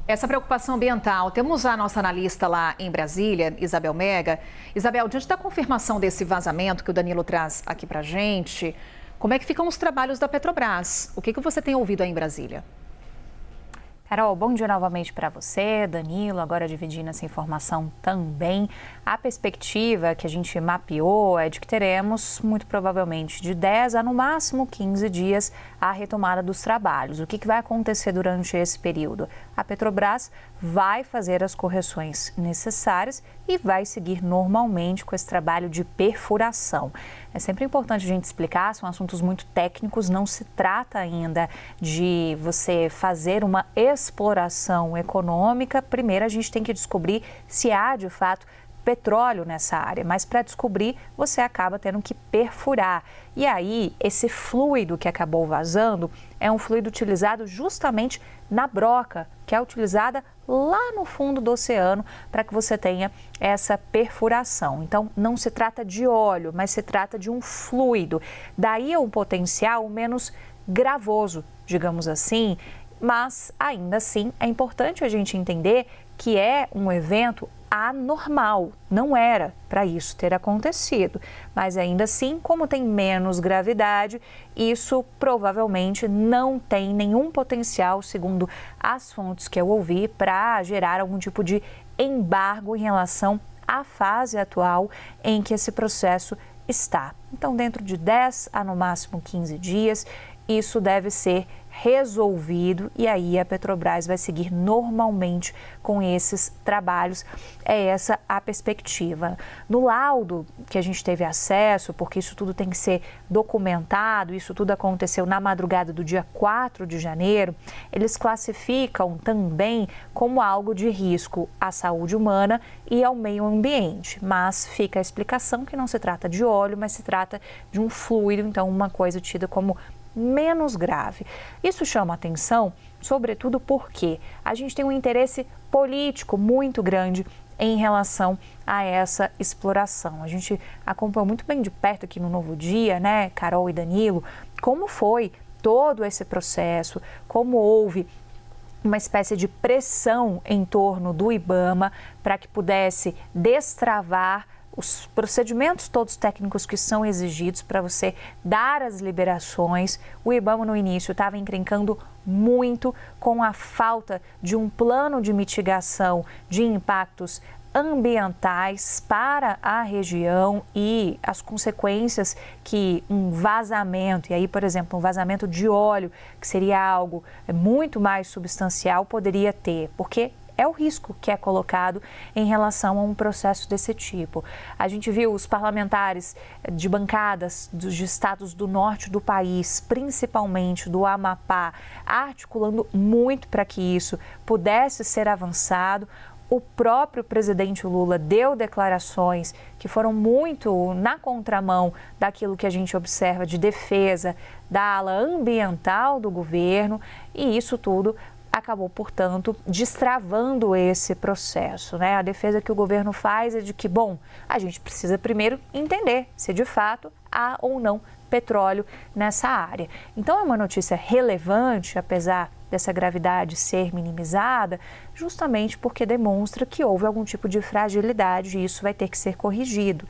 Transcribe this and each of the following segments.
Essa preocupação ambiental, temos a nossa analista lá em Brasília, Isabel Mega. Isabel, diante da confirmação desse vazamento que o Danilo traz aqui pra gente, como é que ficam os trabalhos da Petrobras? O que você tem ouvido aí em Brasília? Carol, bom dia novamente para você, Danilo, agora dividindo essa informação também. A perspectiva que a gente mapeou é de que teremos, muito provavelmente, de 10 a no máximo 15 dias a retomada dos trabalhos. O que vai acontecer durante esse período? A Petrobras vai fazer as correções necessárias e vai seguir normalmente com esse trabalho de perfuração. É sempre importante a gente explicar, são assuntos muito técnicos, não se trata ainda de você fazer uma exploração econômica. Primeiro a gente tem que descobrir se há de fato petróleo nessa área, mas para descobrir você acaba tendo que perfurar. E aí esse fluido que acabou vazando é um fluido utilizado justamente na broca, que é utilizada lá no fundo do oceano para que você tenha essa perfuração. Então não se trata de óleo, mas se trata de um fluido. Daí é um potencial menos gravoso, digamos assim, mas ainda assim é importante a gente entender que é um evento anormal, não era para isso ter acontecido, mas ainda assim, como tem menos gravidade, isso provavelmente não tem nenhum potencial, segundo as fontes que eu ouvi, para gerar algum tipo de embargo em relação à fase atual em que esse processo está. Então, dentro de 10 a no máximo 15 dias, isso deve ser resolvido e aí a Petrobras vai seguir normalmente com esses trabalhos. É essa a perspectiva. No laudo que a gente teve acesso, porque isso tudo tem que ser documentado, isso tudo aconteceu na madrugada do dia 4 de janeiro, eles classificam também como algo de risco à saúde humana e ao meio ambiente. Mas fica a explicação que não se trata de óleo, mas se trata de um fluido, então uma coisa tida como menos grave. Isso chama atenção, sobretudo porque a gente tem um interesse político muito grande em relação a essa exploração. A gente acompanhou muito bem de perto aqui no Novo Dia, né, Carol e Danilo, como foi todo esse processo, como houve uma espécie de pressão em torno do IBAMA para que pudesse destravar os procedimentos todos técnicos que são exigidos para você dar as liberações. O IBAMA no início estava encrencando muito com a falta de um plano de mitigação de impactos ambientais para a região e as consequências que um vazamento, e aí, por exemplo, um vazamento de óleo, que seria algo muito mais substancial, poderia ter, porque é o risco que é colocado em relação a um processo desse tipo. A gente viu os parlamentares de bancadas dos estados do norte do país, principalmente do Amapá, articulando muito para que isso pudesse ser avançado. O próprio presidente Lula deu declarações que foram muito na contramão daquilo que a gente observa de defesa da ala ambiental do governo, e isso tudo acabou, portanto, destravando esse processo, né? A defesa que o governo faz é de que, bom, a gente precisa primeiro entender se de fato há ou não petróleo nessa área. Então, é uma notícia relevante, apesar dessa gravidade ser minimizada, justamente porque demonstra que houve algum tipo de fragilidade e isso vai ter que ser corrigido.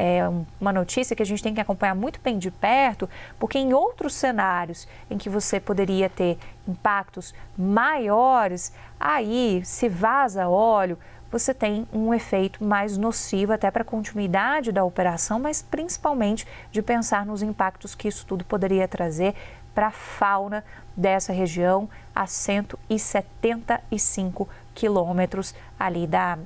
É uma notícia que a gente tem que acompanhar muito bem de perto, porque em outros cenários em que você poderia ter impactos maiores, aí se vaza óleo, você tem um efeito mais nocivo até para a continuidade da operação, mas principalmente de pensar nos impactos que isso tudo poderia trazer para a fauna dessa região a 175 quilômetros ali da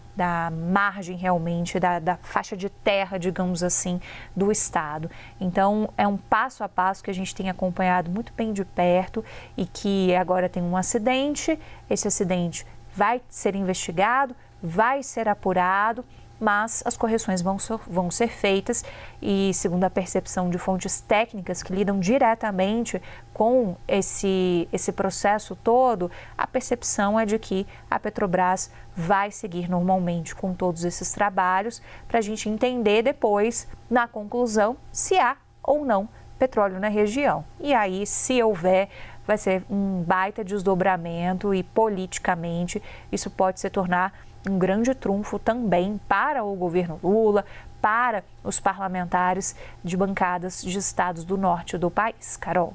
margem realmente, da faixa de terra, digamos assim, do estado. Então, é um passo a passo que a gente tem acompanhado muito bem de perto e que agora tem um acidente, esse acidente vai ser investigado, vai ser apurado, mas as correções vão ser feitas e, segundo a percepção de fontes técnicas que lidam diretamente com esse processo todo, a percepção é de que a Petrobras vai seguir normalmente com todos esses trabalhos para a gente entender depois, na conclusão, se há ou não petróleo na região. E aí, se houver, vai ser um baita desdobramento e politicamente isso pode se tornar um grande trunfo também para o governo Lula, para os parlamentares de bancadas de estados do norte do país. Carol.